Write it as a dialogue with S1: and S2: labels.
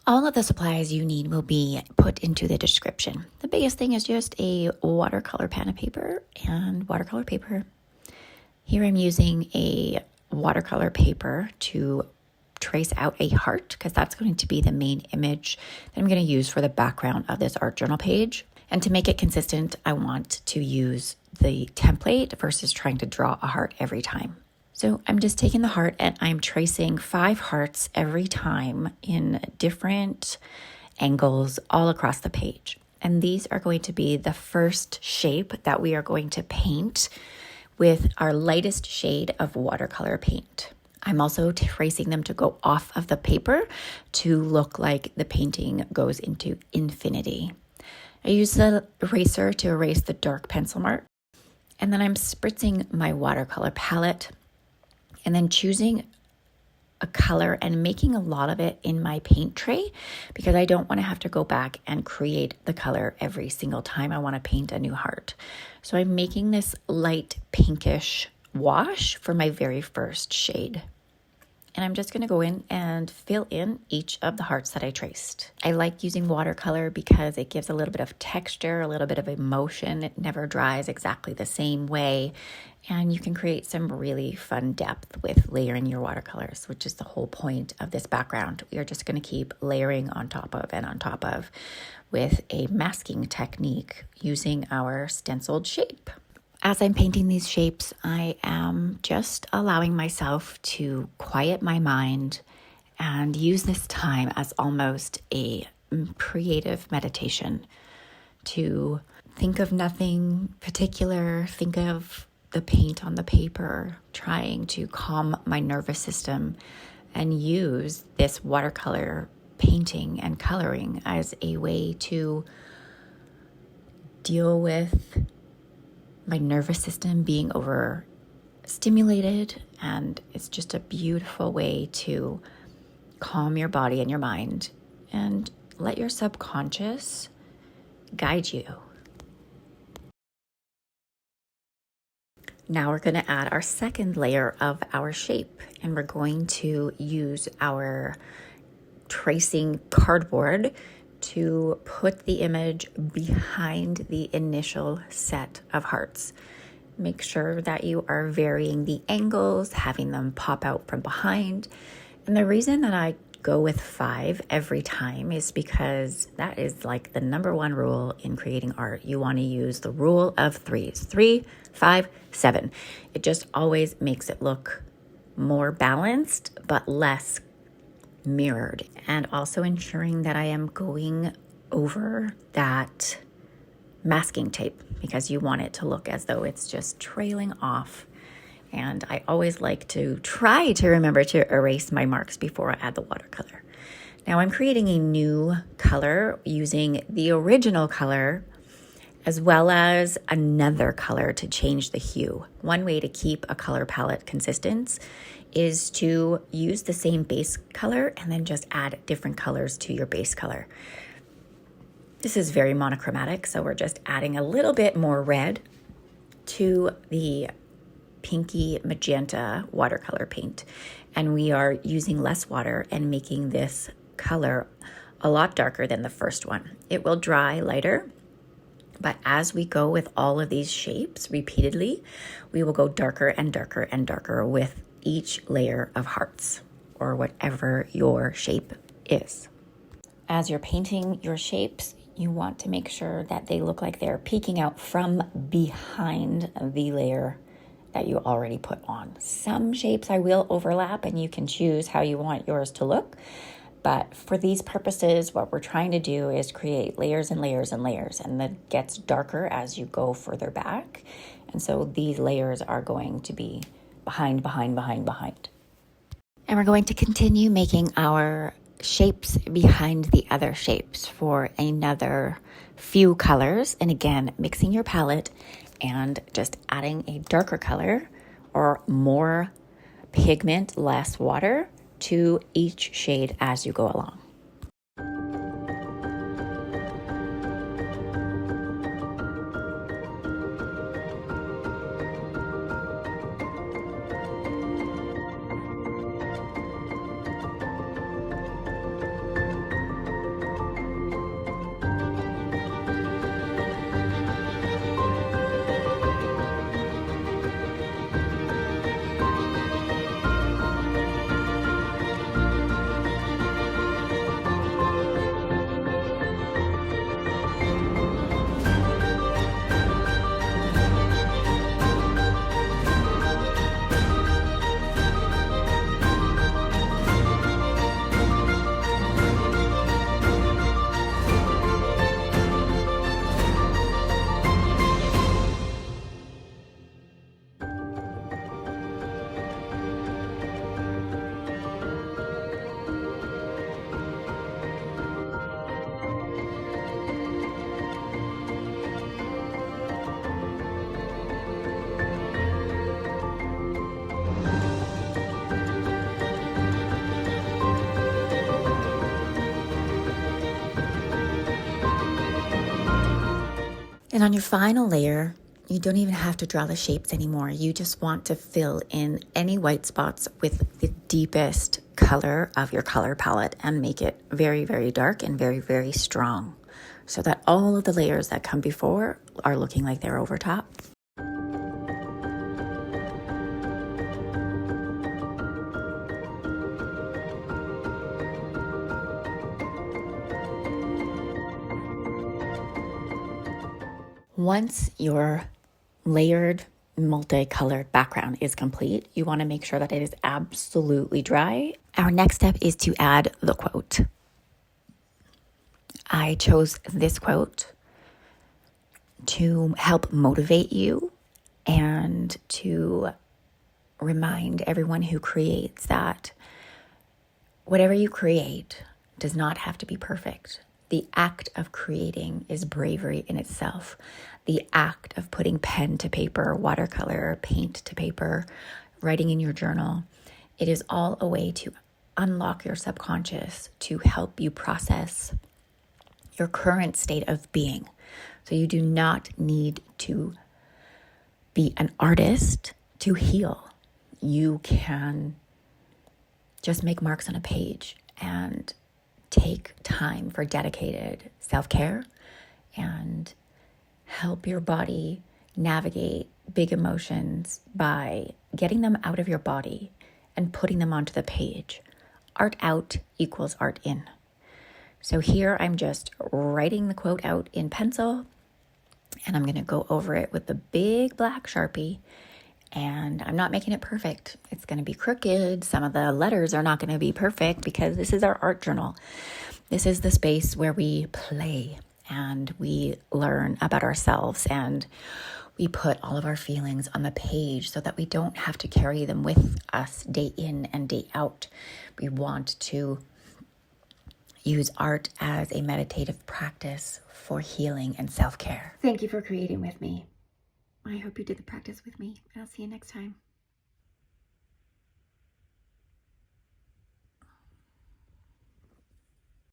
S1: All of the supplies you need will be put into the description. The biggest thing is just a watercolor pen and paper and watercolor paper. Here I'm using a watercolor paper to trace out a heart because that's going to be the main image that I'm going to use for the background of this art journal page. And to make it consistent, I want to use the template versus trying to draw a heart every time. So I'm just taking the heart and I'm tracing 5 hearts every time in different angles all across the page. And these are going to be the first shape that we are going to paint with our lightest shade of watercolor paint. I'm also tracing them to go off of the paper to look like the painting goes into infinity. I use the eraser to erase the dark pencil mark. And then I'm spritzing my watercolor palette and then choosing a color and making a lot of it in my paint tray because I don't want to have to go back and create the color every single time I want to paint a new heart. So I'm making this light pinkish wash for my very first shade. And I'm just going to go in and fill in each of the hearts that I traced. I like using watercolor because it gives a little bit of texture, a little bit of emotion. It never dries exactly the same way. And you can create some really fun depth with layering your watercolors, which is the whole point of this background. We are just going to keep layering on top of and on top of with a masking technique using our stenciled shape. As I'm painting these shapes, I am just allowing myself to quiet my mind and use this time as almost a creative meditation to think of nothing particular, think of the paint on the paper, trying to calm my nervous system and use this watercolor painting and coloring as a way to deal with my nervous system being overstimulated, and it's just a beautiful way to calm your body and your mind and let your subconscious guide you. Now we're going to add our second layer of our shape, and we're going to use our tracing cardboard to put the image behind the initial set of hearts. Make sure that you are varying the angles, having them pop out from behind. And the reason that I go with 5 every time is because that is like the number 1 rule in creating art. You want to use the rule of 3s. 3, 5, 7. It just always makes it look more balanced, but less mirrored, and also ensuring that I am going over that masking tape because you want it to look as though it's just trailing off. And I always like to try to remember to erase my marks before I add the watercolor. Now I'm creating a new color using the original color as well as another color to change the hue. One way to keep a color palette consistent is to use the same base color and then just add different colors to your base color. This is very monochromatic, so we're just adding a little bit more red to the pinky magenta watercolor paint. And we are using less water and making this color a lot darker than the first one. It will dry lighter, but as we go with all of these shapes repeatedly, we will go darker and darker and darker with each layer of hearts or whatever your shape is. As you're painting your shapes, you want to make sure that they look like they're peeking out from behind the layer that you already put on. Some shapes I will overlap and you can choose how you want yours to look. But for these purposes, what we're trying to do is create layers and layers and layers, and that gets darker as you go further back. And so these layers are going to be behind. And we're going to continue making our shapes behind the other shapes for another few colors. And again, mixing your palette and just adding a darker color or more pigment, less water to each shade as you go along. And on your final layer, you don't even have to draw the shapes anymore. You just want to fill in any white spots with the deepest color of your color palette and make it very, very dark and very, very strong so that all of the layers that come before are looking like they're over top. Once your layered multicolored background is complete, you want to make sure that it is absolutely dry. Our next step is to add the quote. I chose this quote to help motivate you and to remind everyone who creates that whatever you create does not have to be perfect. The act of creating is bravery in itself. The act of putting pen to paper, watercolor, paint to paper, writing in your journal, it is all a way to unlock your subconscious to help you process your current state of being. So you do not need to be an artist to heal. You can just make marks on a page and take time for dedicated self-care and help your body navigate big emotions by getting them out of your body and putting them onto the page. Art out equals art in. So here I'm just writing the quote out in pencil, and I'm going to go over it with the big black Sharpie. And I'm not making it perfect. It's going to be crooked. Some of the letters are not going to be perfect because this is our art journal. This is the space where we play and we learn about ourselves and we put all of our feelings on the page so that we don't have to carry them with us day in and day out. We want to use art as a meditative practice for healing and self-care. Thank you for creating with me. I hope you did the practice with me. I'll see you next time.